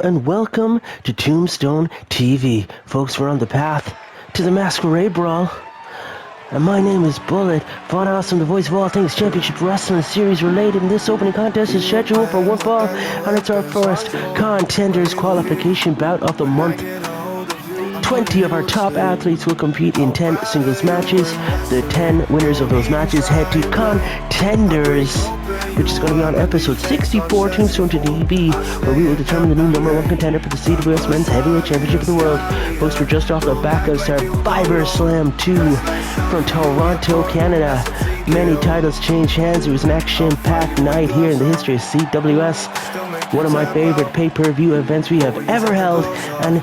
and welcome to Tombstone TV. Folks, we're on the path to the Masquerade Brawl. And my name is Bullet, Von Awesome, the voice of all things Championship Wrestling Series related. And this opening contest is scheduled for one fall, and it's our first contenders qualification bout of the month. 20 of our top athletes will compete in 10 singles matches. The 10 winners of those matches head to contenders, which is going to be on episode 64, Tombstone TV, where we will determine the new #1 contender for the CWS Men's Heavyweight Championship of the World. Folks, we're just off the back of Survivor Slam 2 from Toronto, Canada. Many titles changed hands. It was an action-packed night here in the history of CWS. One of my favorite pay-per-view events we have ever held, and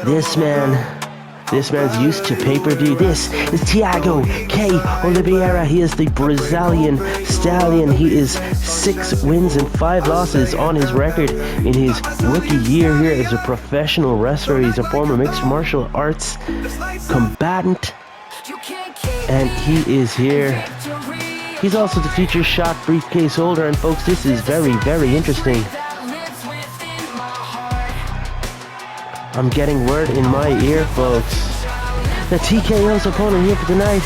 this man's used to pay-per-view. This is Thiago K. Oliveira. He is the Brazilian stallion. He is 6 wins and 5 losses on his record in his rookie year here as a professional wrestler. He's a former mixed martial arts combatant, and he is here. He's also the future shot briefcase holder, and folks, this is very, very interesting. I'm getting word in my ear, folks, that TKO's opponent here for the night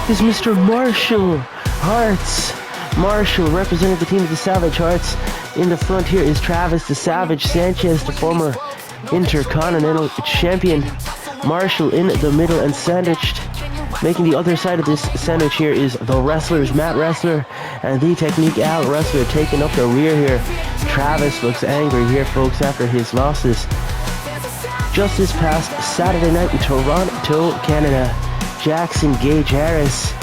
is Mr. Marshall Hearts. Marshall representing the team of the Savage Hearts. In the front here is Travis the Savage Sanchez, the former Intercontinental Champion. Marshall in the middle, and sandwiched, making the other side of this sandwich here, is the wrestlers, Matt Wrestler and the Technique Al Wrestler, taking up the rear here. Travis looks angry here, folks, after his losses. Just this past Saturday night in Toronto, Canada, Jackson Gage Harris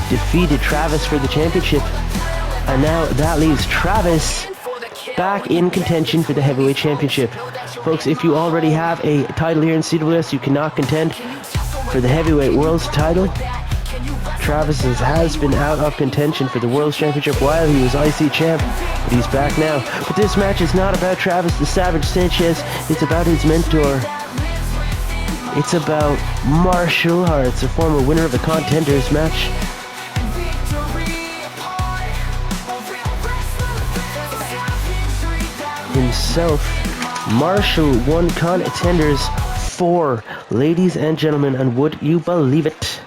defeated Travis for the championship. And now that leaves Travis back in contention for the heavyweight championship. Folks, if you already have a title here in CWS, you cannot contend for the heavyweight world's title. Travis has been out of contention for the world's championship while he was IC champ, but he's back now. But this match is not about Travis the Savage Sanchez, it's about his mentor. It's about Marshall Hearts, a former winner of the Contenders match. Himself, Marshall won Contenders 4, ladies and gentlemen, and would you believe it?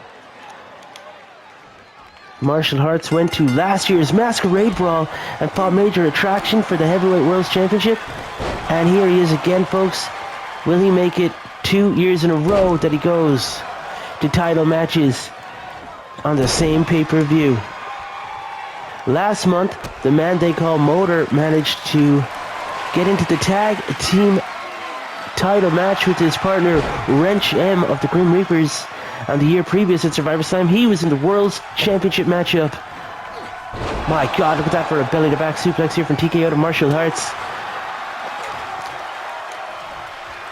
Marshall Hearts went to last year's Masquerade Brawl and fought major attraction for the Heavyweight World's Championship. And here he is again, folks. Will he make it 2 years in a row that he goes to title matches on the same pay-per-view? Last month, the man they call Motor managed to get into the tag team title match with his partner Wrench M of the Grim Reapers. And the year previous at Survivor Slam, he was in the World's Championship matchup. My God, look at that for a belly-to-back suplex here from TKO to Marshall Hearts.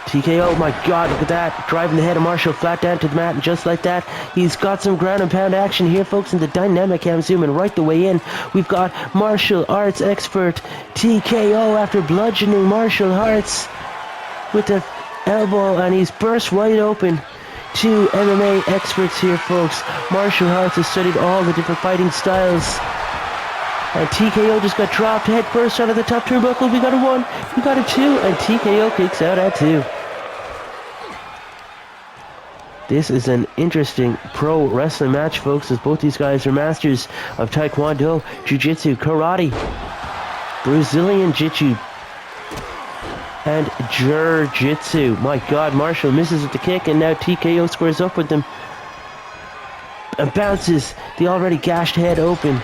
TKO, my God, look at that. Driving the head of Marshall flat down to the mat, and just like that, he's got some ground and pound action here, folks, in the dynamic cam zooming right the way in. We've got martial arts expert TKO after bludgeoning Marshall Hearts with the elbow, and he's burst wide open. 2 MMA experts here, folks. Marshall Hearts has studied all the different fighting styles. And TKO just got dropped head first out of the top turnbuckle. We got a 1, we got a 2, and TKO kicks out at 2. This is an interesting pro wrestling match, folks, as both these guys are masters of Taekwondo, Jiu-Jitsu, Karate, Brazilian Jiu-Jitsu, and Jiu-Jitsu. My God, Marshall misses with the kick, and now TKO squares up with them and bounces the already gashed head open.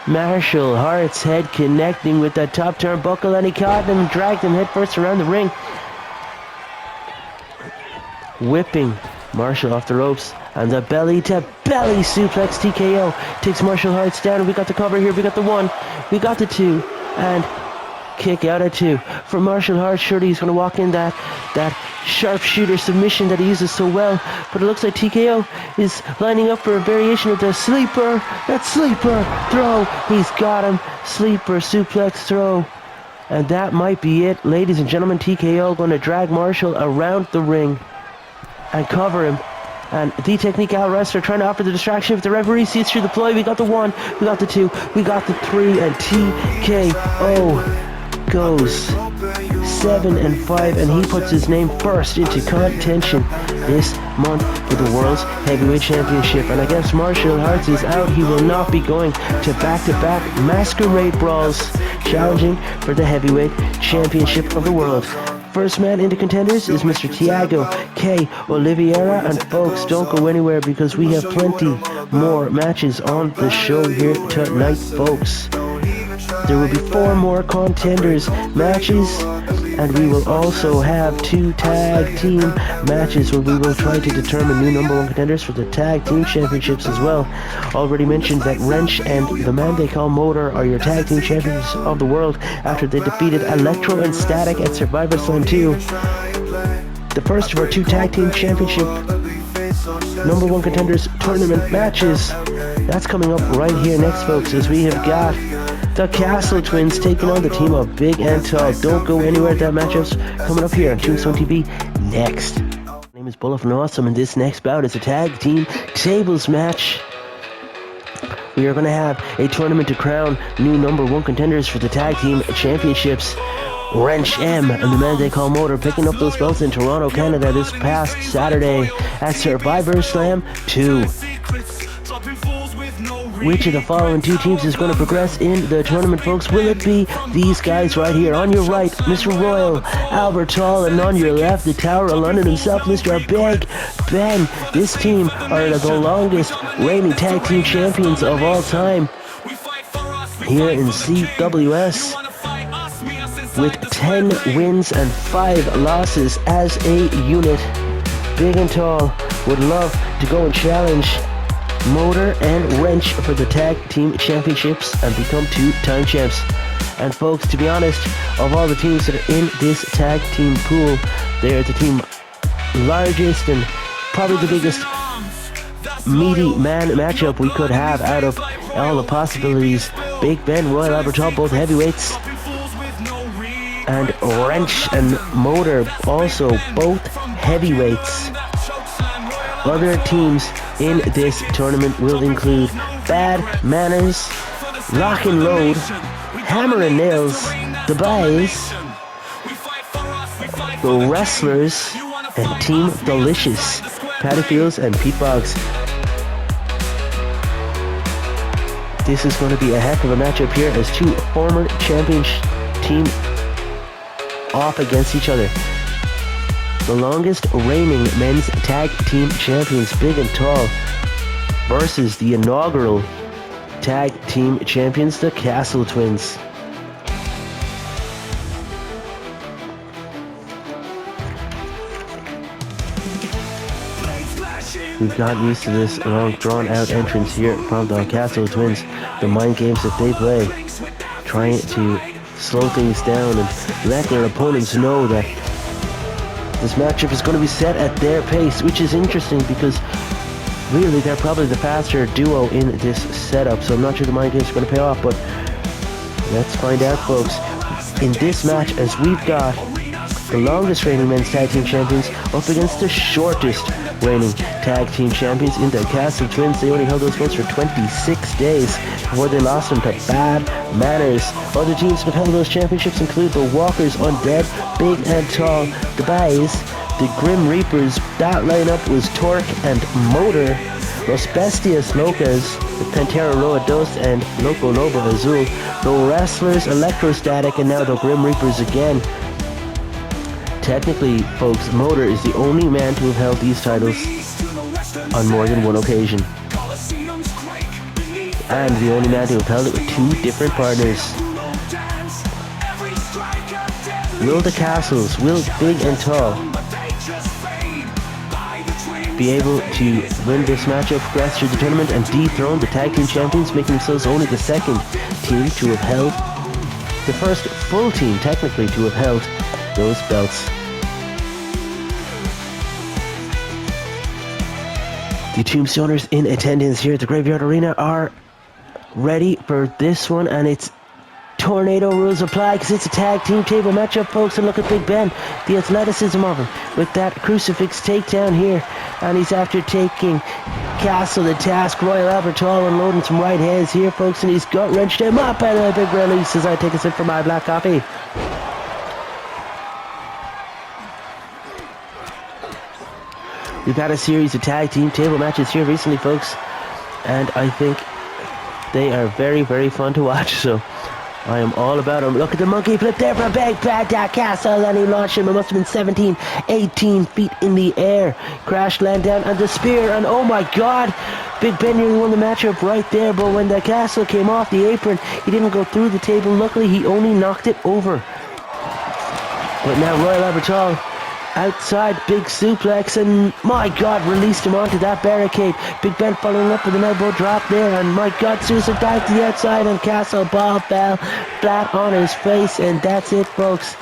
Marshall Hearts' head connecting with that top turnbuckle, and he caught him and dragged him head first around the ring. Whipping Marshall off the ropes, and the belly-to-belly suplex. TKO takes Marshall Hearts down, and we got the cover here. We got the 1, we got the 2, and kick out at 2. For Marshall Hearts, surely he's going to walk in that sharpshooter submission that he uses so well, but it looks like TKO is lining up for a variation of the sleeper. That sleeper throw, he's got him. Sleeper suplex throw, and that might be it, ladies and gentlemen. TKO going to drag Marshall around the ring and cover him. And the Technique Al Wrestler trying to offer the distraction. If the referee sees through the ploy, we got the 1, we got the 2, we got the 3, and TKO goes 7-5, and he puts his name first into contention this month for the World's Heavyweight Championship. And I guess Martial Arts is out. He will not be going to back-to-back Masquerade Brawls, challenging for the Heavyweight Championship of the world. First man into contenders is Mr. Thiago K. Oliveira, and folks, don't go anywhere because we have plenty more matches on the show here tonight, folks. There will be 4 more contenders matches, and we will also have 2 tag team matches where we will try to determine new number 1 contenders for the tag team championships as well. Already mentioned that Wrench and the man they call Motor are your tag team champions of the world after they defeated Electro and Static at Survivor Slam 2. The first of our 2 tag team championship number 1 contenders tournament matches, that's coming up right here next, folks, as we have got the Castle Twins taking on the team of Big and Tall. Don't go anywhere. That matchup's coming up here on Tombstone TV next. My name is Bullet and Awesome, and this next bout is a tag team tables match. We are going to have a tournament to crown new number 1 contenders for the tag team championships. Wrench M and the man they call Motor picking up those belts in Toronto, Canada this past Saturday at Survivor Slam 2. Which of the following 2 teams is going to progress in the tournament, folks? Will it be these guys right here? On your right, Mr. Royal, Albert Tall, and on your left, the Tower of London himself, Mr. Big Ben. This team are the longest reigning tag team champions of all time here in CWS, with 10 wins and 5 losses as a unit. Big and Tall would love to go and challenge Motor and Wrench for the tag team championships and become 2-time champs. And folks, to be honest, of all the teams that are in this tag team pool, they are the team largest and probably the biggest meaty man matchup we could have out of all the possibilities. Big Ben, Royal Albert Hall, both heavyweights, and Wrench and Motor also both heavyweights. Other teams in this tournament will include Bad Manners, Rock and Load, Hammer and Nails, The Buys, The Wrestlers, and Team Delicious, Patty Fields and Pete Boggs. This is going to be a heck of a matchup here as 2 former champions team off against each other. The longest reigning men's tag team champions, Big and Tall, versus the inaugural tag team champions, the Castle Twins. We've gotten used to this long, drawn-out entrance here from the Castle Twins. The mind games that they play, trying to slow things down and let their opponents know that this matchup is going to be set at their pace, which is interesting because really they're probably the faster duo in this setup. So I'm not sure the mind games are going to pay off, but let's find out, folks. In this match, as we've got the longest reigning men's tag team champions up against the shortest reigning tag team champions in the Castle Twins. They only held those belts for 26 days before they lost them to Bad Manners. Other teams that have held those championships include the Walkers, Undead, Big and Tall, the Bays, the Grim Reapers. That lineup was Torque and Motor, Los Bestias Locas, the Pantera Roa Dos, and Loco Nova Azul, the Wrestlers, Electrostatic, and now the Grim Reapers again. Technically, folks, Motor is the only man to have held these titles on more than one occasion. And the only man to have held it with 2 different partners. Will the Castles, will Big and Tall be able to win this matchup, progress through the tournament, and dethrone the tag team champions, making themselves only the 2nd team to have held, the first full team technically to have held those belts? The Tombstoners in attendance here at the Graveyard Arena are ready for this one, and it's tornado rules apply because it's a tag team table matchup, folks. And look at Big Ben, the athleticism of him with that crucifix takedown here, and he's after taking Castle the task. Royal Albert Hall unloading some right hands here, folks, and he's gut-wrenched him up, and a big release as I take a sip from my black coffee. We've had a series of tag team table matches here recently, folks, and I think they are very, very fun to watch, so I am all about them. Look at the monkey flip there for a big bad Castle, and he launched him. It must have been 17, 18 feet in the air. Crash land down, and the spear, and oh my god, Big Ben nearly won the matchup right there, but when the Castle came off the apron, he didn't go through the table. Luckily, he only knocked it over. But now Royal Albert Hall outside, big suplex, and my god, released him onto that barricade. Big Ben following up with an elbow drop there, and my god, suicide dive to the outside, and Castle ball fell flat on his face, and that's it, folks.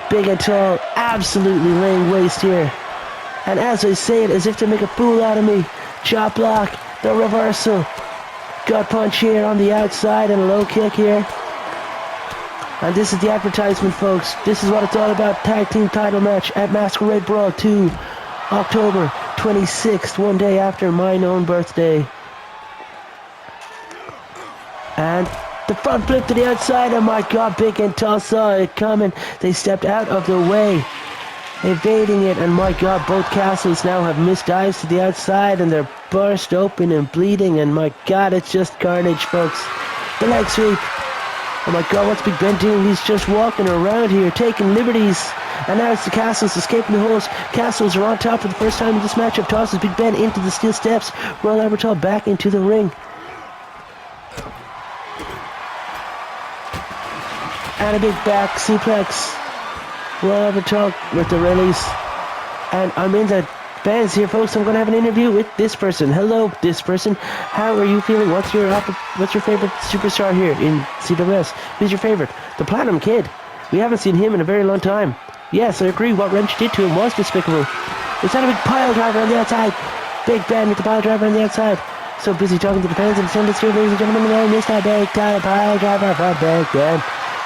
Big and Tall absolutely laying waste here. And as I say it, as if to make a fool out of me, chop block, the reversal, gut punch here on the outside, and a low kick here. And this is the advertisement, folks. This is what it's all about. Tag team title match at Masquerade Brawl 2, October 26th, one day after my own birthday. And the front flip to the outside, and my god, Big and Tall saw it coming. They stepped out of the way, evading it, and my god, both Castles now have missed dives to the outside, and they're burst open and bleeding, and my god, it's just carnage, folks. The leg sweep. Oh my god, what's Big Ben doing? He's just walking around here, taking liberties. And now it's the Castles escaping the holes. Castles are on top for the first time in this matchup. Tosses Big Ben into the steel steps. Royal Albert Hall back into the ring. And a big back suplex. Royal Albert Hall with the release. And I'm in the fans here, folks. I'm going to have an interview with this person. Hello, this person. How are you feeling? What's your favorite superstar here in CWS? Who's your favorite? The Platinum Kid. We haven't seen him in a very long time. Yes, I agree. What Wrench did to him was despicable. Is that a big pile driver on the outside? Big Ben with the pile driver on the outside. So busy talking to the fans and attendants here, ladies and gentlemen. And missed that big time pile driver for Big Ben.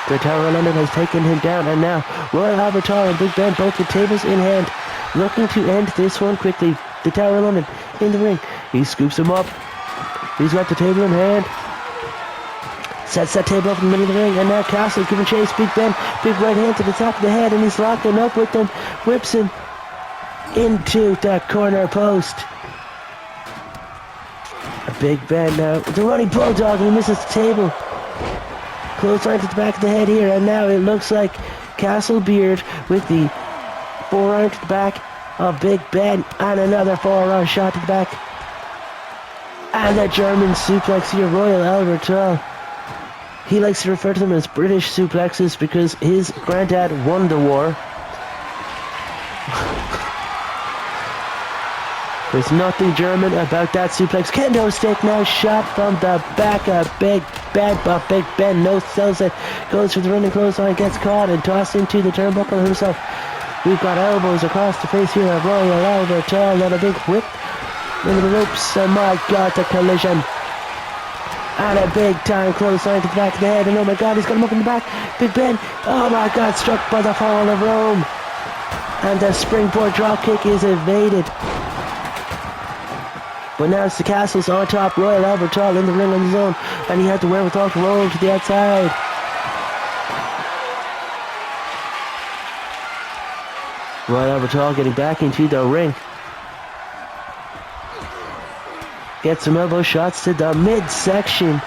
The Tower of London has taken him down, and now Royal Albert Hall and Big Ben both with tables in hand, looking to end this one quickly. The Tower of London in the ring. He scoops him up. He's got the table in hand. Sets that table up in the middle of the ring, and now Castle's giving chase. Big Ben, big right hand to the top of the head, and he's locking up with them. Whips him into the corner post. A Big Ben now. The running bulldog, and he misses the table. Close line to the back of the head here, and now it looks like Castle Beard with the forearm to the back of Big Ben, and another forearm shot to the back. And the German suplex here, Royal Albert Hall. He likes to refer to them as British suplexes because his granddad won the war. There's nothing German about that suplex. Kendo stick now shot from the back of Big Ben, but Big Ben no sells it. Goes for the running clothesline, gets caught and tossed into the turnbuckle himself. We've got elbows across the face here of Royal Albert Hall, and a big whip into the ropes. And my god, the collision. And a big time clothesline to the back of the head, and oh my god, he's got him up in the back. Big Ben, oh my god, struck by the fall of Rome. And the springboard drop kick is evaded. But now it's the Castles on top. Royal Albert Hall in the ring on his own, and he had the wherewithal to roll to the outside. Royal Albert Hall getting back into the ring. Gets some elbow shots to the midsection.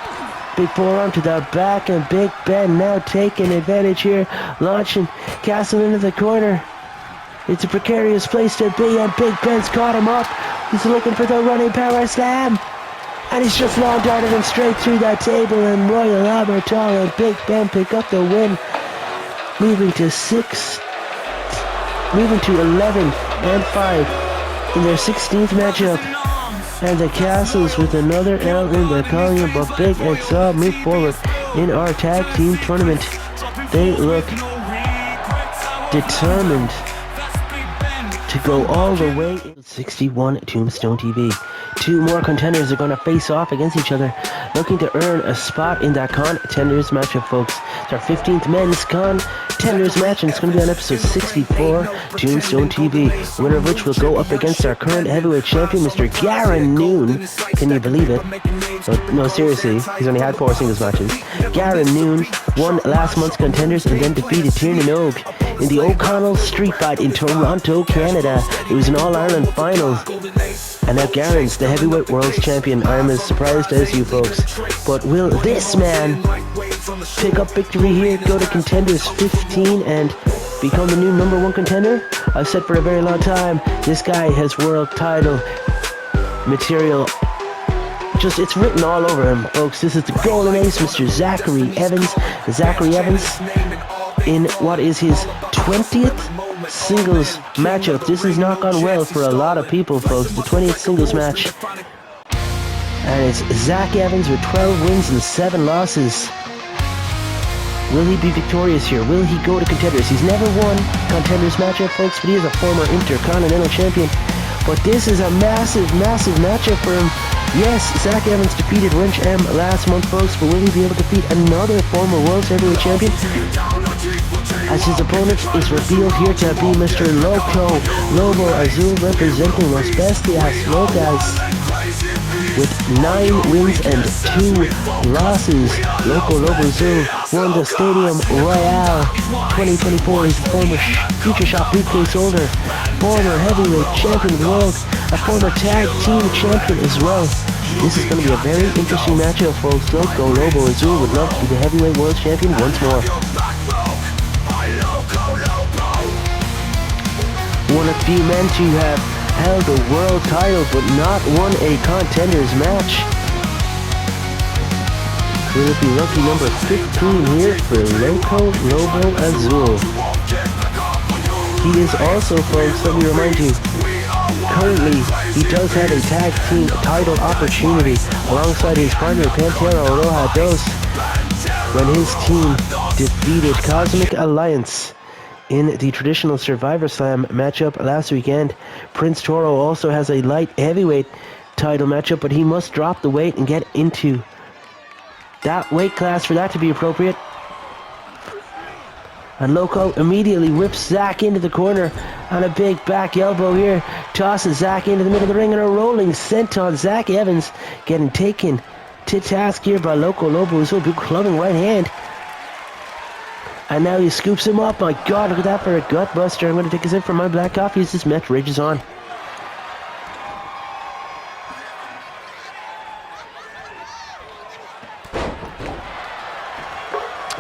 Big forearm to the back, and Big Ben now taking advantage here. Launching Castle into the corner. It's a precarious place to be, and Big Ben's caught him up. He's looking for the running power slam. And he's just long darted him straight through that table, and Royal Albert Hall and Big Ben pick up the win. Moving to 11 and 5 in their 16th matchup. And the Castles with another L in the column, but Big and Tall move forward in our tag team tournament. They look determined to go all the way. 61 Tombstone TV. Two more contenders are going to face off against each other, looking to earn a spot in that contenders matchup, folks. It's our 15th men's contenders match, and it's going to be on episode 64, Tombstone TV. Winner of which will go up against our current heavyweight champion, Mr. Garen Noon. Can you believe it? No, seriously, he's only had 4 singles matches. Garen Noon won last month's contenders and then defeated Tiernan Og in the O'Connell Street Fight in Toronto, Canada. It was an All-Ireland final. And now Garen's the heavyweight world's champion. I am as surprised as you folks. But will this man pick up victory here, go to contenders 15 and become the new #1 contender? I've said for a very long time, this guy has world title material. Just, it's written all over him, folks. This is the Golden Ace, Mr. Zachary Evans. Zachary Evans in what is his 20th singles matchup. This has not gone well for a lot of people, folks. The 20th singles match. And it's Zach Evans with 12 wins and 7 losses. Will he be victorious here? Will he go to contenders? He's never won contenders matchup, folks, but he is a former Intercontinental champion. But this is a massive, massive matchup for him. Yes, Zach Evans defeated Wrench M last month, folks, but will he be able to defeat another former World Heavyweight Champion? As his opponent is revealed here to be Mr. Lobo Azul, representing Las Bestias Locas with 9 wins and 2 losses. Lobo Azul won the Stadium Royale 2024. He's a former Future Shop briefcase holder, former heavyweight champion of the world, a former tag team champion as well. This is going to be a very interesting matchup, folks. Lobo Azul would love to be the heavyweight world champion once more. One of few men to have held the world title but not won a contenders match. Will it be lucky number 15 here for Lobo Azul? He is also, folks, let me remind you, currently he does have a tag team title opportunity alongside his partner Pantera Oroja Dos when his team defeated Cosmic Alliance in the traditional Survivor Slam matchup last weekend. Prince Toro also has a light heavyweight title matchup, but he must drop the weight and get into that weight class for that to be appropriate. And Loco immediately whips Zach into the corner on a big back elbow here. Tosses Zach into the middle of the ring and a rolling senton. Zach Evans getting taken to task here by Lobo Azul. Big clubbing right hand. And now he scoops him up. My God, look at that for a gut buster. I'm going to take a sip from my black coffee as this match rages on.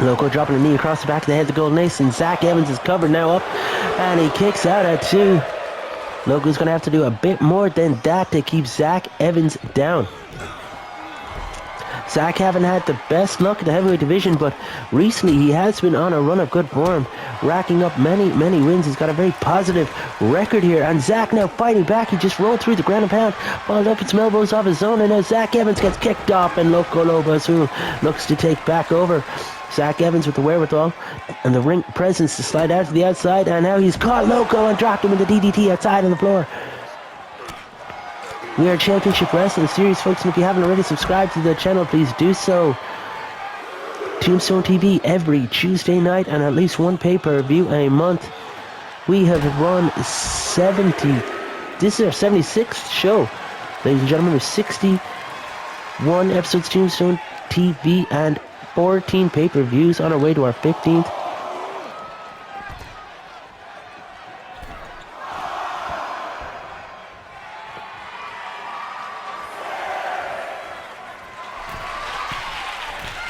Loco dropping a knee across the back of the head of the Golden Ace, and Zach Evans is covered now up, and he kicks out at 2. Loco's going to have to do a bit more than that to keep Zach Evans down. Zach haven't had the best luck in the heavyweight division, but recently he has been on a run of good form, racking up many wins. He's got a very positive record here, and Zach now fighting back. He just rolled through the ground and pound, followed up with some elbows off his own, and now Zach Evans gets kicked off, and Lobo Azul looks to take back over. Zach Evans with the wherewithal and the ring presence to slide out to the outside, and now he's caught Loco and dropped him in the DDT outside on the floor. We are Championship Wrestling Series, folks, and if you haven't already subscribed to the channel, please do so. Tombstone TV every Tuesday night and at least one pay-per-view a month. We have run 70. This is our 76th show. Ladies and gentlemen, there's 61 episodes of Tombstone TV and 14 pay-per-views on our way to our 15th.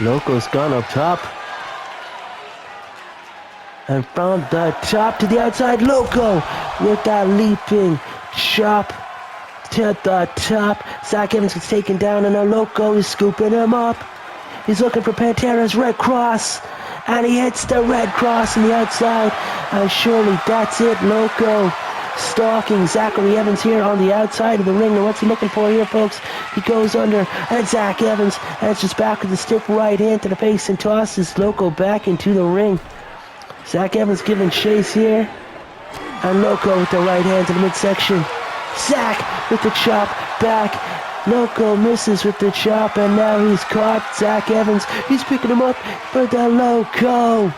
Loco's gone up top. And from the top to the outside, Loco with that leaping chop to the top. Zach Evans gets taken down, and now Loco is scooping him up. He's looking for Pantera's Red Cross, and he hits the Red Cross on the outside. And surely that's it. Loco stalking Zachary Evans here on the outside of the ring. And what's he looking for here, folks? He goes under, and Zach Evans answers back with a stiff right hand to the face and tosses Loco back into the ring. Zach Evans giving chase here, and Loco with the right hand to the midsection. Zach with the chop back. Loco misses with the chop, and now he's caught Zach Evans. He's picking him up for the Loco.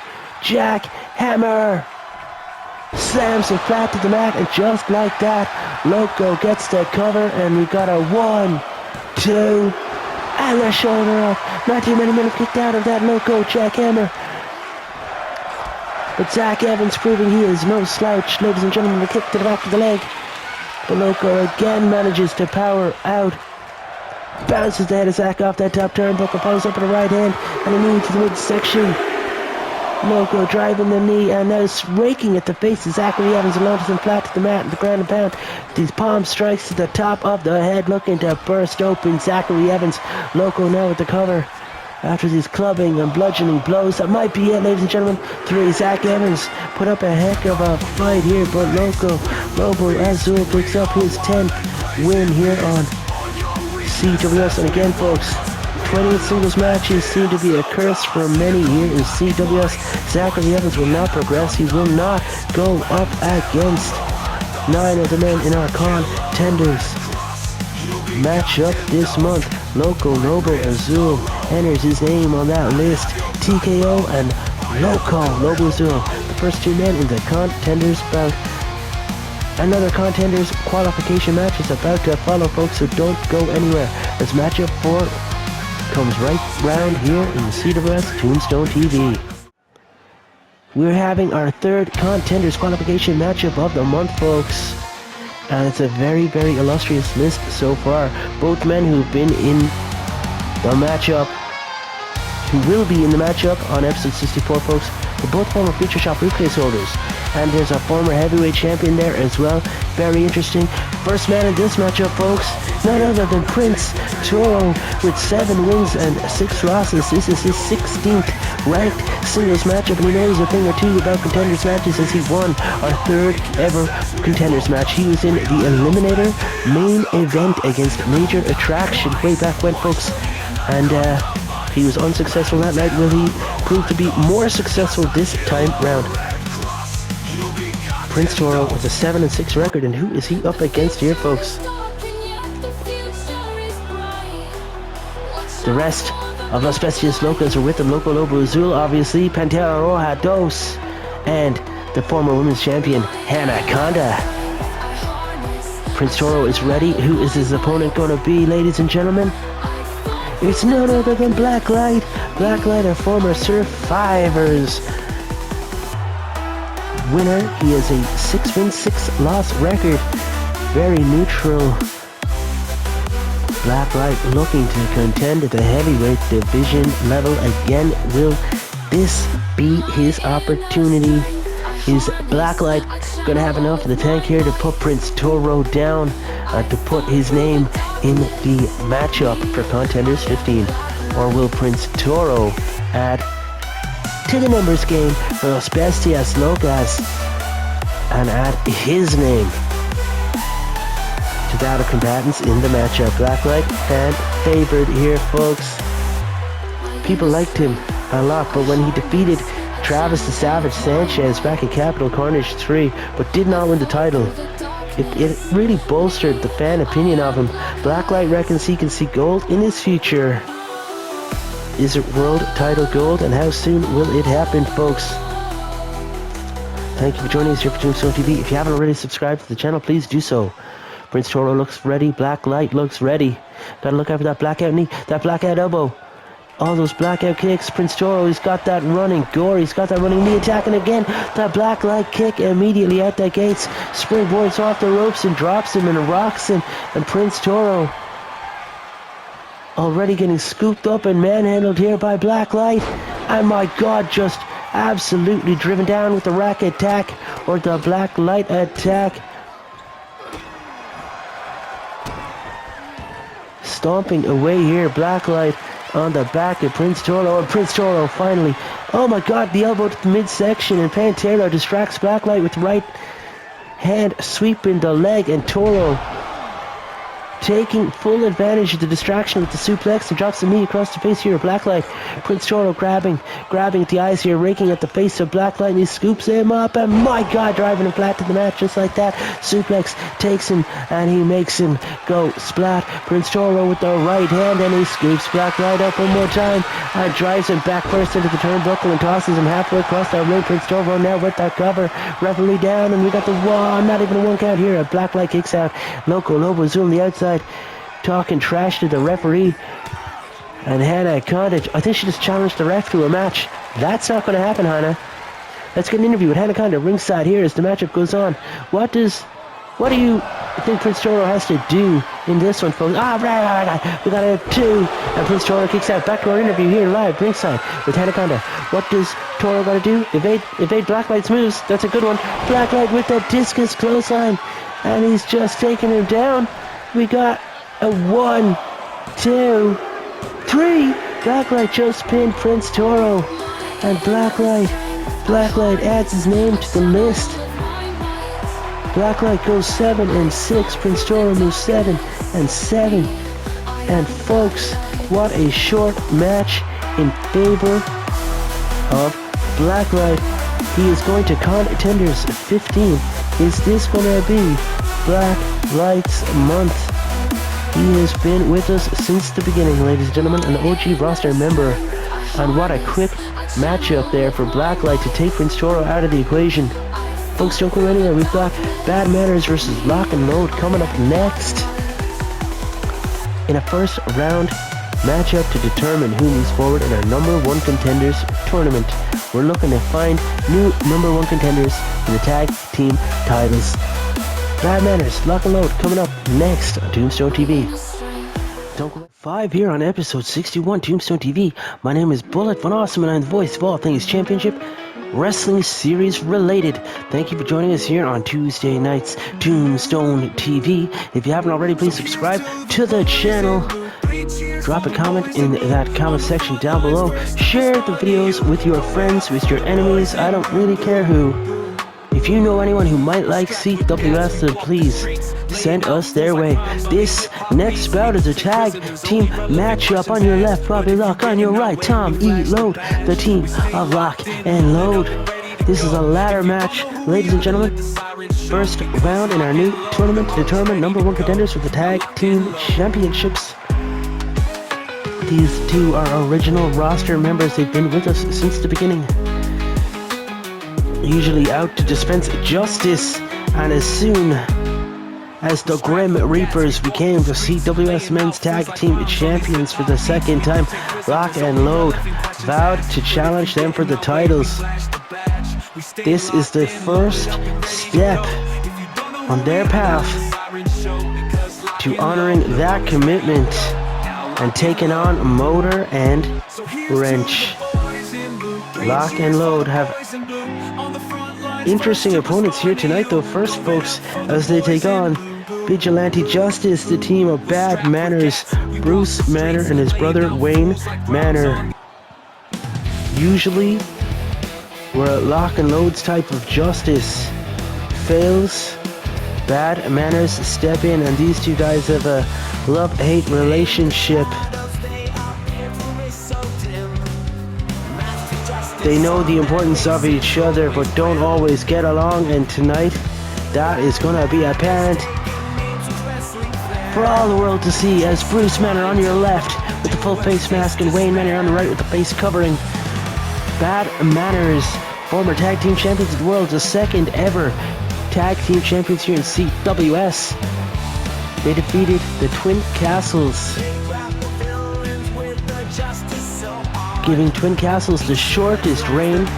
Jack Hammer! Slams him flat to the mat, and just like that, Loco gets the cover, and we got a 1, 2, and the shoulder up. Not too many men kicked out of that Loco jackhammer. But Zach Evans proving he is no slouch, ladies and gentlemen, the kick to the back of the leg. But Loco again manages to power out. Bounces the head of Zach off that top turnbuckle, follows up with a right hand, and a knee to the midsection. Loco driving the knee, and now raking at the face of Zachary Evans and launches him flat to the mat and the ground and pound. These palm strikes to the top of the head, looking to burst open Zachary Evans. Loco now with the cover. After these clubbing and bludgeoning blows, that might be it, ladies and gentlemen. 3, Zach Evans put up a heck of a fight here, but Lobo Azul picks up his 10th win here on CWS. And again, folks, 20 singles matches seem to be a curse for many here in CWS. Zachary Evans will not progress. He will not go up against 9 of the men in our contenders matchup this month. Loco Azul enters his name on that list. TKO and Lobo Azul, the first 2 men in the contenders bout. Another contenders qualification match is about to follow, folks, so don't go anywhere, as matchup 4 comes right round here in the CWS Tombstone TV. We're having our 3rd contenders qualification matchup of the month, folks. And it's a very, very illustrious list so far. Both men who've been in the matchup, who will be in the matchup on episode 64, folks, are both former Feature Shop briefcase holders. And there's a former heavyweight champion there as well. Very interesting. First man in this matchup, folks, none other than Prince Toro with 7 wins and 6 losses. This is his 16th ranked singles matchup, and he knows a thing or two about contenders matches as he won our 3rd ever contenders match. He was in the Eliminator main event against Major Attraction way back when, folks, and he was unsuccessful that night. Will he prove to be more successful this time round? Prince Toro with a 7-6 record, and who is he up against here, folks? The rest of Los Bestias Locas are with him. Lobo Azul, obviously, Pantera Roja Dos, and the former women's champion, Anaconda. Prince Toro is ready. Who is his opponent going to be, ladies and gentlemen? It's none other than Blacklight. Blacklight, a former Survivors winner. He has a 6-win, 6-loss record. Very neutral. Blacklight looking to contend at the heavyweight division level again. Will this be his opportunity? Is Blacklight going to have enough in the tank here to put Prince Toro down, to put his name in the matchup for Contenders 15? Or will Prince Toro add to the numbers game for Los Bestias Locas and add his name to that of combatants in the matchup? Blacklight fan favored here, folks. People liked him a lot, but when he defeated Travis the Savage Sanchez back at Capital Carnage 3, but did not win the title, it really bolstered the fan opinion of him. Blacklight reckons he can see gold in his future. Is it world title gold, and how soon will it happen, folks? Thank you for joining us here for Tombstone TV. If you haven't already subscribed to the channel, please do so. Prince Toro looks ready. Blacklight looks ready. Gotta look out for that blackout knee, that blackout elbow. All those blackout kicks. Prince Toro, he's got that running gore. He's got that running knee, attacking again. That Blacklight kick immediately out the gates. Springboards off the ropes and drops him and rocks him. And Prince Toro already getting scooped up and manhandled here by Blacklight. And my God, just absolutely driven down with the rack attack, or the Blacklight attack. Stomping away here, Blacklight on the back of Prince Toro, and Prince Toro finally, oh my God, the elbow to the midsection, and Pantera distracts Blacklight with right hand sweeping the leg, and Toro taking full advantage of the distraction with the suplex and drops the knee across the face here of Blacklight. Prince Toro grabbing at the eyes here, raking at the face of Blacklight, and he scoops him up, and my God, driving him flat to the mat just like that. Suplex takes him, and he makes him go splat. Prince Toro with the right hand, and he scoops Blacklight up one more time, and drives him back first into the turnbuckle and tosses him halfway across that ring. Prince Toro now with that cover, referee down, and we got the one, not even a 1 count here. A Blacklight kicks out. Loco Lobo's on the outside, talking trash to the referee. And Hannah Condit, I think she just challenged the ref to a match. That's not going to happen, Hannah. Let's get an interview with Hannah Condit ringside here as the matchup goes on. What do you think Prince Toro has to do in this one, folks? Right. We got a 2. And Prince Toro kicks out. Back to our interview here live ringside with Hannah Condit. What does Toro got to do? Evade Blacklight's moves. That's a good one. Blacklight with the discus clothesline. And he's just taking him down. We got a 1, 2, 3. Blacklight just pinned Prince Toro. And Blacklight adds his name to the list. Blacklight goes 7 and 6. Prince Toro moves 7 and 7. And folks, what a short match in favor of Blacklight. He is going to Contenders 15. Is this going to be Blacklight's month? He has been with us since the beginning, ladies and gentlemen, an OG roster member. And what a quick matchup there for Blacklight to take Prince Toro out of the equation. Folks, don't go anywhere. We've got Bad Manners versus Lock and Load coming up next in a first round matchup to determine who moves forward in our number 1 contenders tournament. We're looking to find new number 1 contenders in the tag team titles. Bad Manners, Lock and Load coming up next on Tombstone TV. Don't go 5 here on episode 61 Tombstone TV. My name is Bullet Von Awesome, and I'm the voice of all things championship wrestling series related. Thank you for joining us here on Tuesday nights Tombstone TV. If you haven't already, please subscribe to the channel. Drop a comment in that comment section down below. Share the videos with your friends, with your enemies. I don't really care who. If you know anyone who might like CWS, then please send us their way. This next bout is a tag team matchup. On your left, Bobby Lock. On your right, Tom E. Load, the team of Lock and Load. This is a ladder match, ladies and gentlemen. First round in our new tournament to determine number 1 contenders for the tag team championships. These two are original roster members. They've been with us since the beginning. Usually out to dispense justice, and as soon as the Grim Reapers became the CWS Men's Tag Team Champions for the 2nd time, Lock and Load vowed to challenge them for the titles. This is the first step on their path to honoring that commitment and taking on Motor and Wrench. Lock and Load have interesting opponents here tonight, though. First, folks, as they take on Vigilante Justice, the team of Bad Manners, Bruce Manor and his brother Wayne Manor. Usually, where Lock and Load's type of justice fails, Bad Manners step in, and these two guys have a love-hate relationship. They know the importance of each other, but don't always get along, and tonight, that is going to be apparent for all the world to see, as Bruce Manor on your left with the full face mask and Wayne Manor on the right with the face covering. Bad Manners, former tag team champions of the world, the 2nd ever tag team champions here in CWS. They defeated the Twin Castles, giving Twin Castles the shortest reign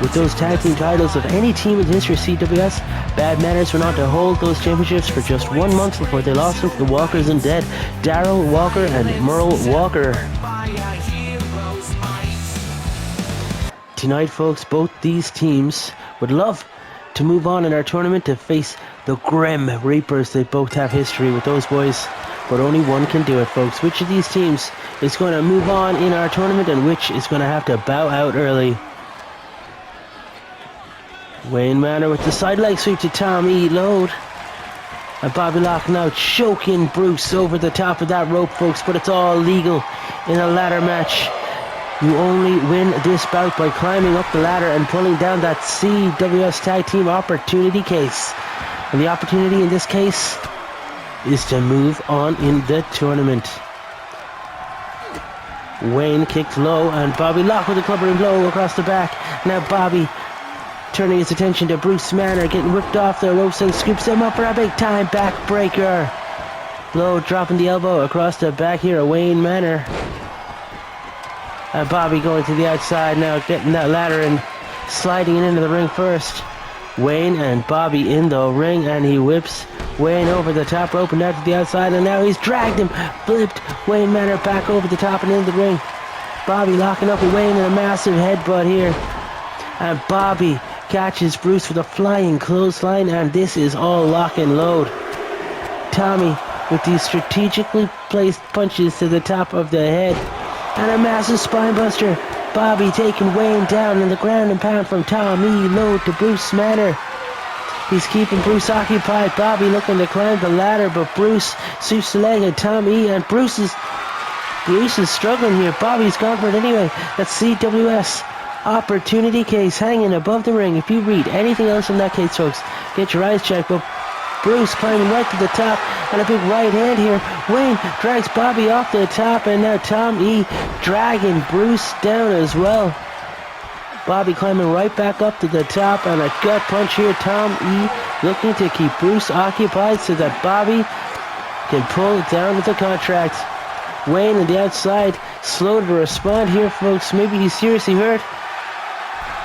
with those tag team titles of any team in the history of CWS. Bad Manners went on to hold those championships for just 1 month before they lost them to the Walkers and Dead, Daryl Walker and Merle Walker. Tonight, folks, both these teams would love to move on in our tournament to face the Grim Reapers. They both have history with those boys, but only one can do it, folks. Which of these teams is going to move on in our tournament, and which is going to have to bow out early? Wayne Manor with the side leg sweep to Tom E. Load. And Bobby Locke now choking Bruce over the top of that rope, folks, but it's all legal in a ladder match. You only win this bout by climbing up the ladder and pulling down that CWS Tag Team Opportunity case. And the opportunity in this case is to move on in the tournament. Wayne kicked low, and Bobby Locke with a clubbering blow across the back. Now Bobby turning his attention to Bruce Manor, getting whipped off the ropes and scoops him up for a big time backbreaker. Blow dropping the elbow across the back here of Wayne Manor. And Bobby going to the outside now, getting that ladder and sliding it into the ring first. Wayne and Bobby in the ring, and he whips Wayne over the top rope and out to the outside, and now he's dragged him, flipped Wayne Manor back over the top and into the ring. Bobby locking up with Wayne in a massive headbutt here. And Bobby catches Bruce with a flying clothesline, and this is all lock and load. Tommy with these strategically placed punches to the top of the head. And a massive spinebuster. Bobby taking Wayne down in the ground and pound from Tommy low to Bruce Manor. He's keeping Bruce occupied. Bobby looking to climb the ladder, but Bruce sweeps the leg at Tommy, and Bruce is struggling here. Bobby's gone for it anyway. That's CWS Opportunity case hanging above the ring. If you read anything else in that case, folks, get your eyes checked. But Bruce climbing right to the top, and a big right hand here. Wayne drags Bobby off the top, and now Tom E dragging Bruce down as well. Bobby climbing right back up to the top, and a gut punch here. Tom E looking to keep Bruce occupied so that Bobby can pull it down with the contract. Wayne on the outside, slow to respond here, folks. Maybe he's seriously hurt.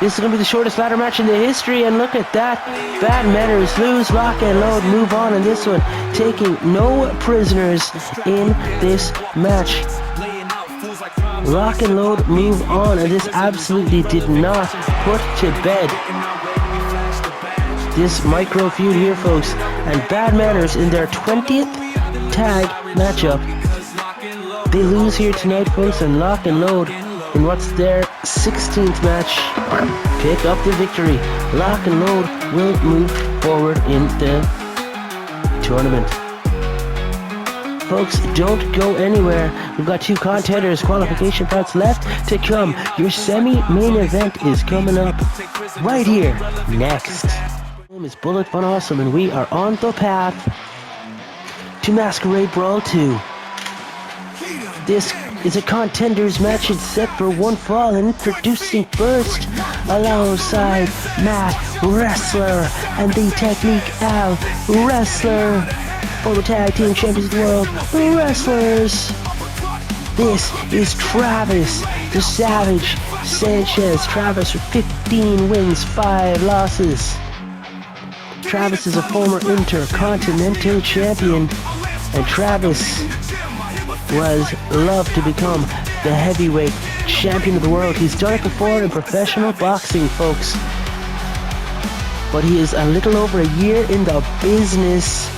This is going to be the shortest ladder match in the history, and look at that. Bad Manners lose, lock and load, move on in this one, taking no prisoners in this match. Lock and load, move on, and this absolutely did not put to bed this micro feud here, folks. And Bad Manners in their 20th tag matchup. They lose here tonight, folks, and Lock and Load in what's their 16th match pick up the victory. Lock and Load will move forward in the tournament. Folks, don't go anywhere. We've got 2 contenders, qualification bouts left to come. Your semi-main event is coming up right here next. My name is Bullet Fun Awesome, and we are on the path to Masquerade Brawl 2. This is a contenders match. It's set for one fall, and introducing first alongside Matt Wrestler and the Technique Al Wrestler, former tag team champions of the world, the Wrestlers. This is Travis the Savage Sanchez. Travis with 15 wins, 5 losses. Travis is a former Intercontinental Champion, and Travis was loved to become the heavyweight champion of the world. He's done it before in professional boxing, folks. But he is a little over a year in the business,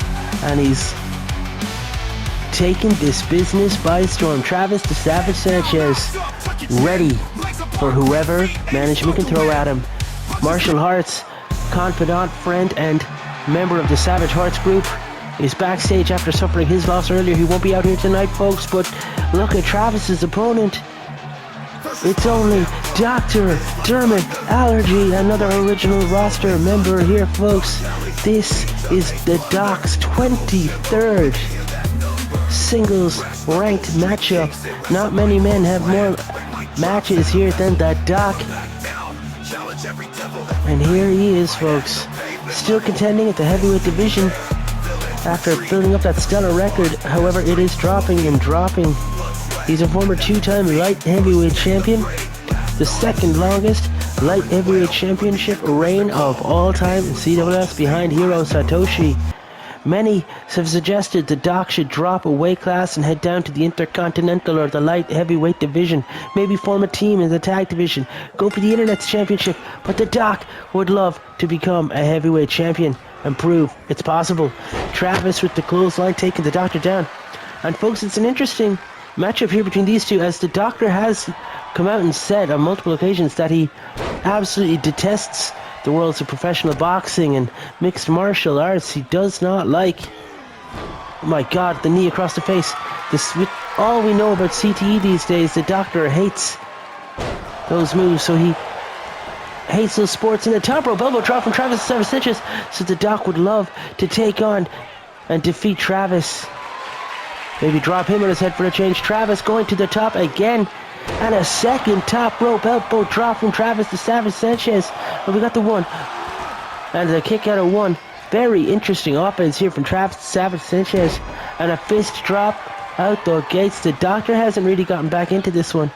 and he's taken this business by storm. Travis the Savage Sanchez, ready for whoever management can throw at him. Marshall Hart's confidant, friend, and member of the Savage Hearts group is backstage after suffering his loss earlier. He won't be out here tonight, folks, but look at Travis's opponent. It's only Dr. Dermot Allergy, another original roster member here, folks. This is the Doc's 23rd singles ranked matchup. Not many men have more matches here than the Doc. And here he is, folks, still contending at the heavyweight division after building up that stellar record. However, it is dropping and dropping. He's a former 2-time light heavyweight champion, the second longest light heavyweight championship reign of all time in CWS, behind Hiro Satoshi. Many have suggested the Doc should drop a weight class and head down to the Intercontinental or the light heavyweight division. Maybe form a team in the tag division. Go for the Internet's championship. But the Doc would love to become a heavyweight champion and prove it's possible. Travis with the clothesline taking the Doctor down. And folks, it's an interesting matchup here between these two, as the Doctor has come out and said on multiple occasions that he absolutely detests the worlds of professional boxing and mixed martial arts. He does not like. Oh my God, the knee across the face. This, with all we know about CTE these days, the doctor hates those moves, so he hates those sports. In the top rope, elbow drop from Travis to 7 stitches. So the doc would love to take on and defeat Travis. Maybe drop him on his head for a change. Travis going to the top again. And a second top rope elbow drop from Travis to Savage Sanchez. But we got the 1. And the kick out of 1. Very interesting offense here from Travis to Savage Sanchez. And a fist drop out the gates. The doctor hasn't really gotten back into this one.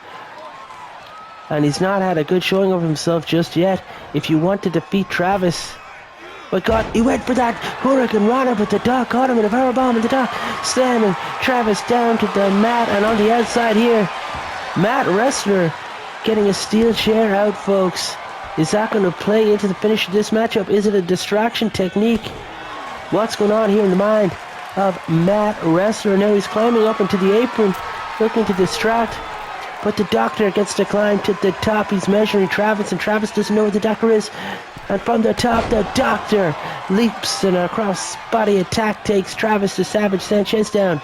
And he's not had a good showing of himself just yet. If you want to defeat Travis. But God, he went for that Hurricane Rana, but the Doc caught him in a powerbomb, and the Doc slamming Travis down to the mat. And on the outside here, Matt Wrestler getting a steel chair out, folks. Is that going to play into the finish of this matchup? Is it a distraction technique? What's going on here in the mind of Matt Wrestler? Now he's climbing up into the apron, looking to distract. But the doctor gets to climb to the top. He's measuring Travis, and Travis doesn't know where the doctor is. And from the top, the doctor leaps, and a cross-body attack takes Travis to Savage Sanchez down.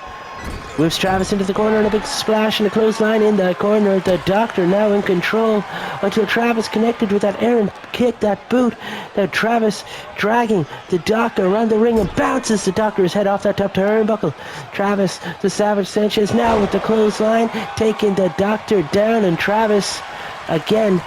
Whips Travis into the corner, and a big splash and a clothesline in the corner. The doctor now in control until Travis connected with that errant kick, that boot. Now Travis dragging the doctor around the ring and bounces the doctor's head off that top turnbuckle. Travis to Savage Sanchez now with the clothesline, taking the doctor down, and Travis again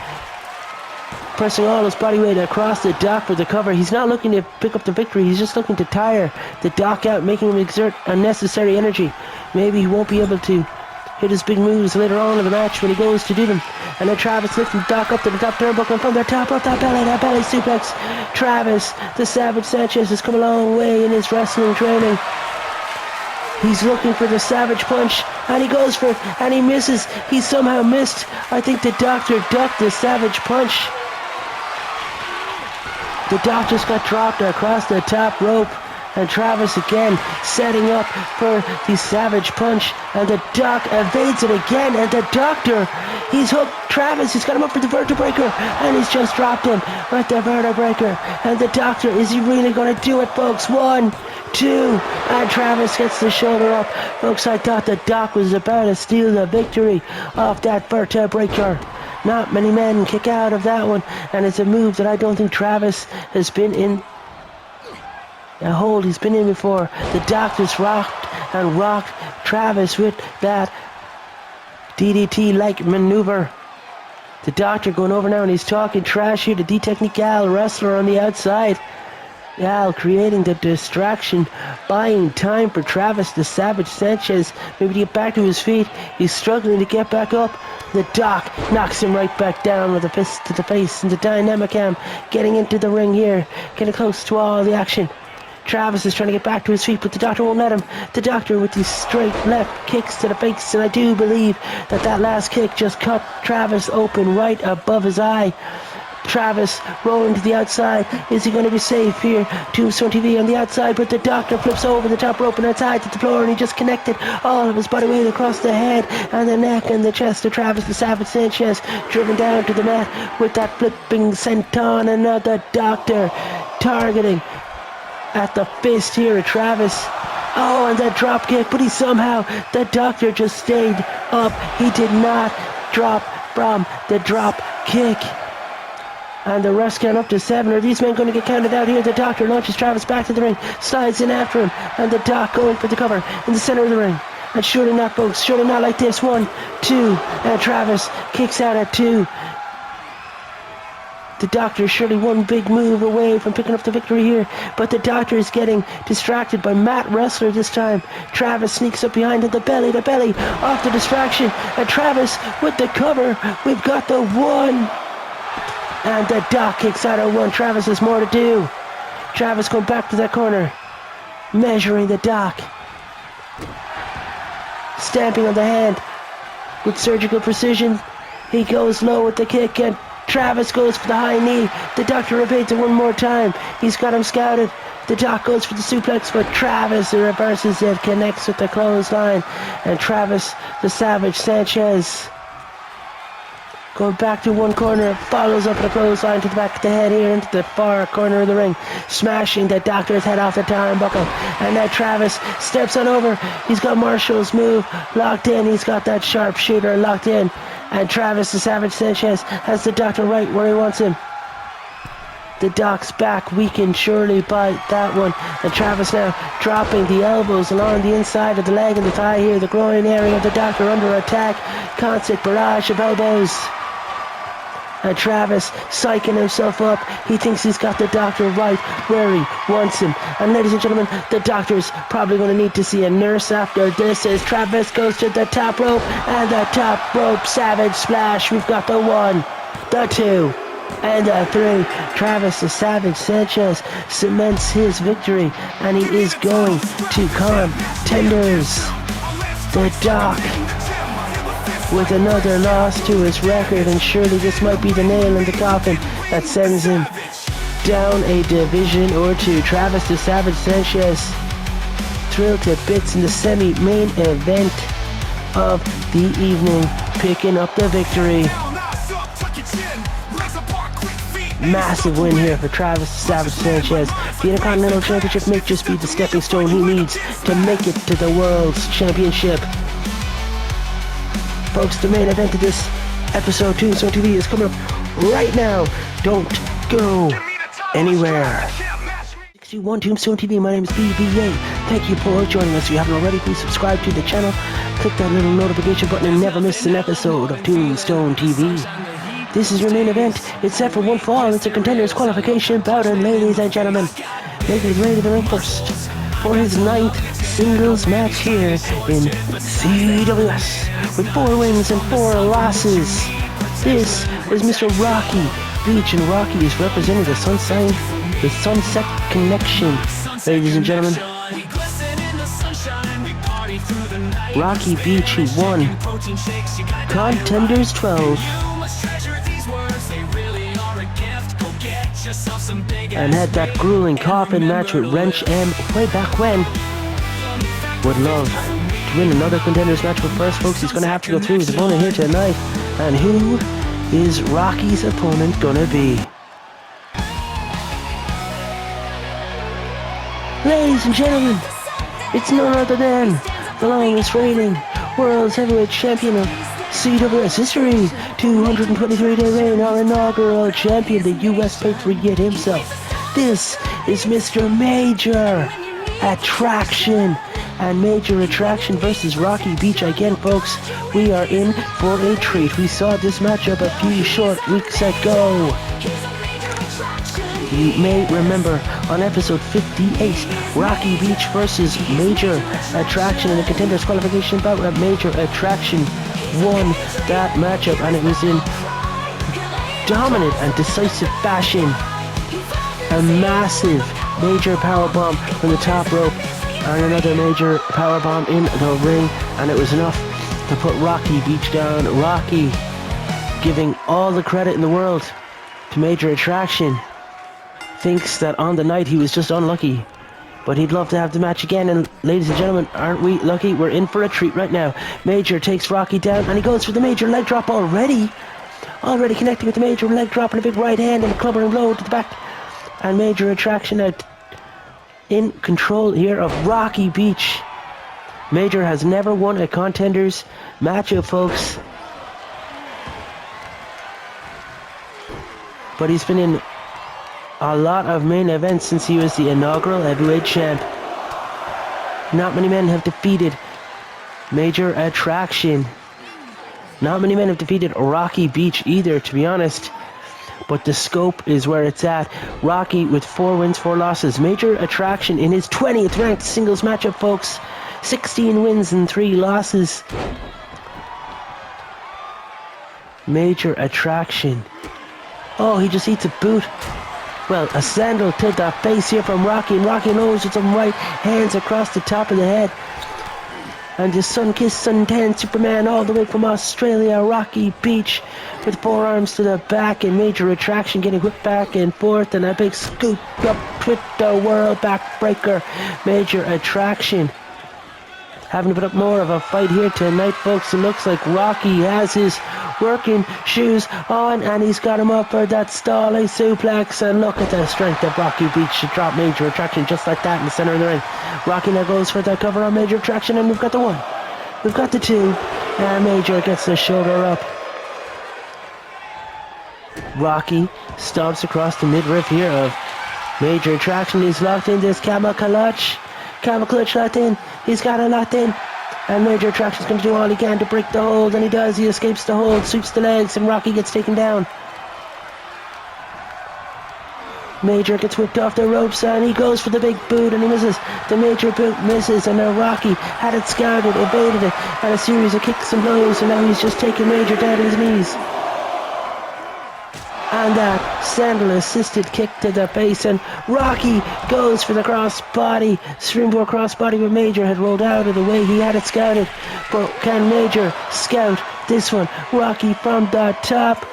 pressing all his body weight across the dock for the cover. He's not looking to pick up the victory. He's just looking to tire the dock out, making him exert unnecessary energy. Maybe he won't be able to hit his big moves later on in the match when he goes to do them. And then Travis lifting the dock up to the top turnbuckle, and from the top of that belly suplex. Travis, the Savage Sanchez, has come a long way in his wrestling training. He's looking for the Savage Punch, and he goes for it, and he misses. He somehow missed. I think the doctor ducked the Savage Punch. The Doc just got dropped across the top rope, and Travis again setting up for the Savage Punch, and the Doc evades it again, and the doctor, he's hooked Travis, he's got him up for the vertebraker, and he's just dropped him with the vertebraker, and the doctor, is he really going to do it, folks? 1, 2, and Travis gets the shoulder up. Folks, I thought the Doc was about to steal the victory off that vertebraker. Not many men kick out of that one, and it's a move that I don't think Travis has been in a hold he's been in before. The doctor's rocked and rocked Travis with that DDT-like maneuver. The doctor going over now, and he's talking trash here to D-Technique Al Wrestler on the outside. Al creating the distraction, buying time for Travis the Savage Sanchez maybe to get back to his feet. He's struggling to get back up. The Doc knocks him right back down with a fist to the face, and the Dynamicam getting into the ring here, getting close to all the action. Travis is trying to get back to his feet, but the doctor won't let him. The doctor with these straight left kicks to the face, and I do believe that last kick just cut Travis open right above his eye. Travis rolling to the outside. Is he going to be safe here? Tombstone TV on the outside, but the doctor flips over the top rope and outside to the floor, and he just connected all of his body weight across the head and the neck and the chest of Travis the Savage Sanchez, driven down to the mat with that flipping senton, and now the doctor targeting at the fist here at Travis. Oh, and that drop kick, but the doctor just stayed up. He did not drop from the drop kick. And the refs count up to 7. Are these men going to get counted out here? The doctor launches Travis back to the ring, slides in after him, and the Doc going for the cover in the center of the ring. And surely not, folks, surely not like this. 1, 2, and Travis kicks out at 2. The doctor is surely one big move away from picking up the victory here, but the doctor is getting distracted by Matt Wrestler this time. Travis sneaks up behind him, the belly, off the distraction, and Travis with the cover. We've got the 1. And the Doc kicks out at 1. Travis has more to do. Travis going back to that corner, measuring the Doc, stamping on the hand with surgical precision. He goes low with the kick, and Travis goes for the high knee. The doctor evades it one more time. He's got him scouted. The Doc goes for the suplex, but Travis reverses it, connects with the clothesline, and Travis the Savage Sanchez Going back to one corner, follows up the clothesline to the back of the head here into the far corner of the ring, smashing the Doctor's head off the turnbuckle. And now Travis steps on over. He's got Marshall's move locked in. He's got that sharpshooter locked in. And Travis, the Savage Sanchez, has the Doctor right where he wants him. The Doc's back, weakened surely by that one. And Travis now dropping the elbows along the inside of the leg and the thigh here. The groin area of the Doctor under attack. Constant barrage of elbows. And Travis psyching himself up. He thinks he's got the Doctor right where he wants him. And ladies and gentlemen, the Doctor's probably going to need to see a nurse after this as Travis goes to the top rope. And the top rope Savage Splash. We've got the 1, the 2, and the 3. Travis the Savage Sanchez cements his victory. And he is going to contenders. The Doc with another loss to his record, and surely this might be the nail in the coffin that sends him down a division or two. Travis the Savage Sanchez thrilled to bits in the semi-main event of the evening, picking up the victory. Massive win here for Travis the Savage Sanchez. The Intercontinental Championship may just be the stepping stone he needs to make it to the World's Championship. Folks, the main event of this episode, Tombstone TV, is coming up right now. Don't go anywhere. 61 Tombstone TV, my name is BBA. Thank you for joining us. If you haven't already, please subscribe to the channel. Click that little notification button and never miss an episode of Tombstone TV. This is your main event. It's set for one fall. It's a contenders qualification bout, and ladies and gentlemen, make it ready to the ring first for his 9th singles match here in CWS with 4 wins and 4 losses. This is Mr. Rocky Beach, and Rocky is representing the Sunset Connection. Ladies and gentlemen, Rocky Beach, who won Contenders 12 and had that grueling coffin match with Wrench M way back when. Would love to win another contenders match, but first, folks, he's going to have to go through his opponent here tonight. And who is Rocky's opponent going to be? Ladies and gentlemen, it's none other than the longest reigning World's Heavyweight Champion of CWS history, 223-day reign, our inaugural champion, the US Patriot himself. This is Mr. Major Attraction. And Major Attraction versus Rocky Beach again, folks. We are in for a treat. We saw this matchup a few short weeks ago. You may remember on episode 58, Rocky Beach versus Major Attraction in the contenders qualification bout. Major Attraction won that matchup, and it was in dominant and decisive fashion. A massive major powerbomb from the top rope and another major powerbomb in the ring, and it was enough to put Rocky Beach down. Rocky giving all the credit in the world to Major Attraction. Thinks that on the night he was just unlucky, but he'd love to have the match again. And ladies and gentlemen, aren't we lucky? We're in for a treat right now. Major takes Rocky down, and he goes for the major leg drop already connecting with the major leg drop and a big right hand and a clubbering blow to the back. And Major Attraction out in control here of Rocky Beach. Major has never won a contenders matchup, folks, but he's been in a lot of main events since he was the inaugural heavyweight champ. Not many men have defeated Major Attraction. Not many men have defeated Rocky Beach either, to be honest. But the scope is where it's at. Rocky with 4 wins, 4 losses. Major Attraction in his 20th ranked singles matchup, folks. 16 wins and 3 losses. Major Attraction. Oh, he just eats a boot. Well, a sandal to the face here from Rocky, and Rocky knows with some right hands across the top of the head. And the sun-kissed, sun-tanned Superman all the way from Australia, Rocky Beach, with forearms to the back, and Major Attraction getting whipped back and forth, and a big scoop up with the world backbreaker. Major Attraction having to put up more of a fight here tonight, folks. It looks like Rocky has his working shoes on, and he's got him up for that stalling suplex. And look at the strength of Rocky Beach to drop Major Attraction just like that in the center of the ring. Rocky now goes for that cover on Major Attraction, and we've got the 1. We've got the 2. And Major gets the shoulder up. Rocky stomps across the midriff here of Major Attraction. He's locked in this camel clutch. Camel clutch locked in. He's got it locked in. And Major Attraction's going to do all he can to break the hold. And he does. He escapes the hold, sweeps the legs, and Rocky gets taken down. Major gets whipped off the ropes, and he goes for the big boot, and he misses. The Major boot misses, and now Rocky had it scouted, evaded it, and a series of kicks and blows, and now he's just taking Major down to his knees. And that sandal assisted kick to the face, and Rocky goes for the crossbody, springboard crossbody, but Major had rolled out of the way. He had it scouted, but can Major scout this one? Rocky from the top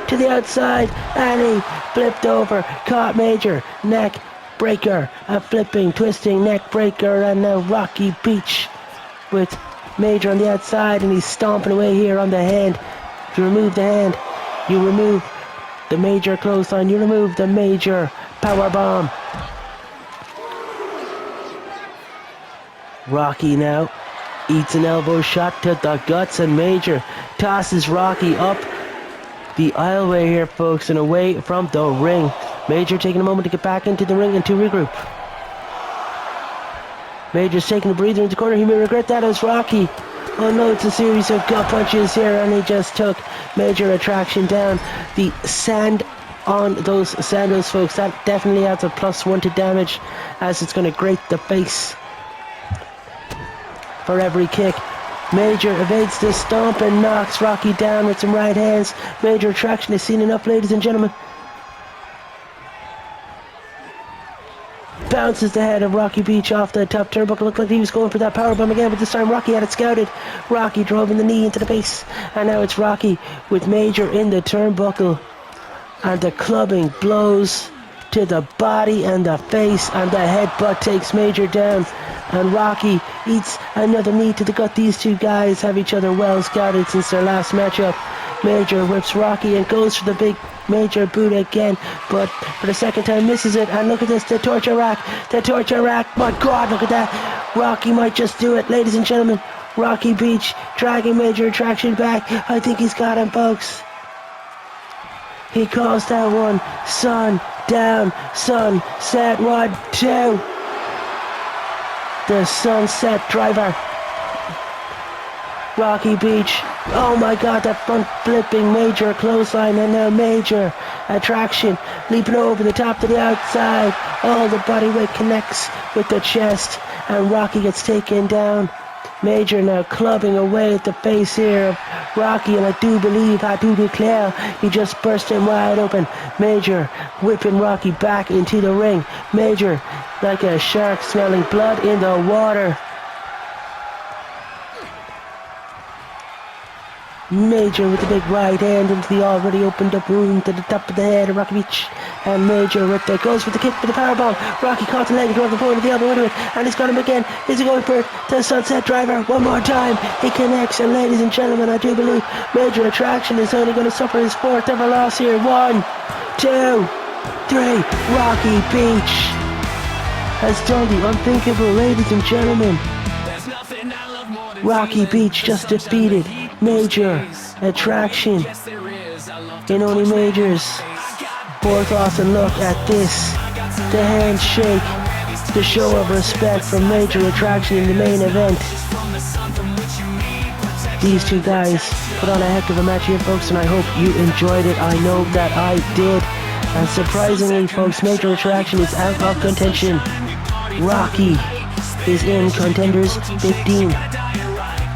to the outside, and he flipped over, caught Major, neck breaker, a flipping, twisting neck breaker, and now Rocky Beach with Major on the outside, and he's stomping away here on the hand. You remove the hand, you remove the Major clothesline, you remove the Major power bomb. Rocky now eats an elbow shot to the guts, and Major tosses Rocky up the aisleway here, folks, and away from the ring. Major taking a moment to get back into the ring and to regroup. Major's taking a breather in the corner. He may regret that as Rocky. Oh no, it's a series of gut punches here, and he just took Major Attraction down. The sand on those sandals, folks, that definitely adds a +1 to damage, as it's going to grate the face for every kick. Major evades the stomp and knocks Rocky down with some right hands. Major Attraction has seen enough, ladies and gentlemen. Bounces the head of Rocky Beach off the top turnbuckle. Looked like he was going for that powerbomb again, but this time Rocky had it scouted. Rocky drove in the knee into the face, and now it's Rocky with Major in the turnbuckle, and the clubbing blows to the body and the face, and the headbutt takes Major down, and Rocky eats another knee to the gut. These two guys have each other well scouted since their last matchup. Major whips Rocky and goes for the big Major boot again, but for the second time misses it. And look at this, the torture rack, my God, look at that. Rocky might just do it, ladies and gentlemen. Rocky Beach dragging Major Attraction back. I think he's got him, folks. He calls that one, sun down, sunset, 1, 2. The sunset driver. Rocky Beach. Oh my God, that front flipping Major clothesline, and now Major Attraction leaping over the top to the outside. Oh, the body weight connects with the chest, and Rocky gets taken down. Major now clubbing away at the face here of Rocky, and I do declare, he just burst him wide open. Major whipping Rocky back into the ring. Major like a shark smelling blood in the water. Major with the big right hand into the already opened up wound to the top of the head of Rocky Beach. And Major with the goes for the kick for the powerbomb. Rocky caught the leg and drove the point of the elbow into it. And he's got him again. Is he going for it? The sunset driver one more time. He connects, and ladies and gentlemen, I do believe Major Attraction is only going to suffer his 4th ever loss here. 1, 2, 3. Rocky Beach has done the unthinkable, ladies and gentlemen. Rocky Beach just defeated Major Attraction in only Major's 4th loss. And look at this, the handshake, the show of respect from Major Attraction in the main event. These two guys put on a heck of a match here, folks, and I hope you enjoyed it. I know that I did. And surprisingly, folks, Major Attraction is out of contention. Rocky is in Contenders 15.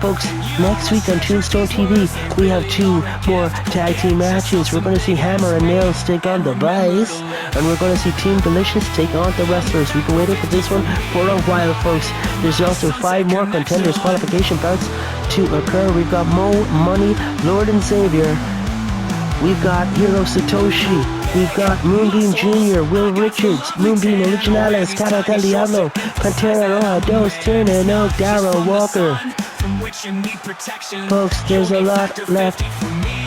Folks, next week on Tombstone TV, we have 2 more tag team matches. We're going to see Hammer and Nails take on the Vice, and we're going to see Team Delicious take on the Wrestlers. We've been waiting for this one for a while, folks. There's also 5 more Contenders qualification bouts to occur. We've got Mo Money, Lord and Savior. We've got Hiro Satoshi We've got Moonbeam Jr., Will Richards, Moonbeam Originalis, Cara del Diablo, Pantera Roja, Dos, Turner, No, Darrow, Walker. Folks, there's a lot left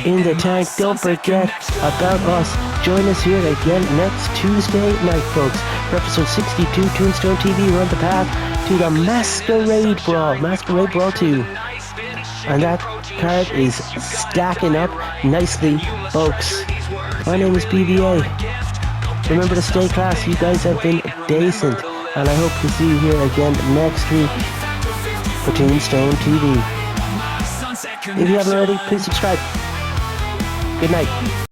in the tank. Don't forget about us. Join us here again next Tuesday night, folks, for episode 62, Tombstone TV. We're on the path to the Masquerade Brawl 2. And that card is stacking up nicely, folks. My name is BBA. Remember to stay classy. You guys have been decent. And I hope to see you here again next week for Tombstone TV. If you haven't already, please subscribe. Good night.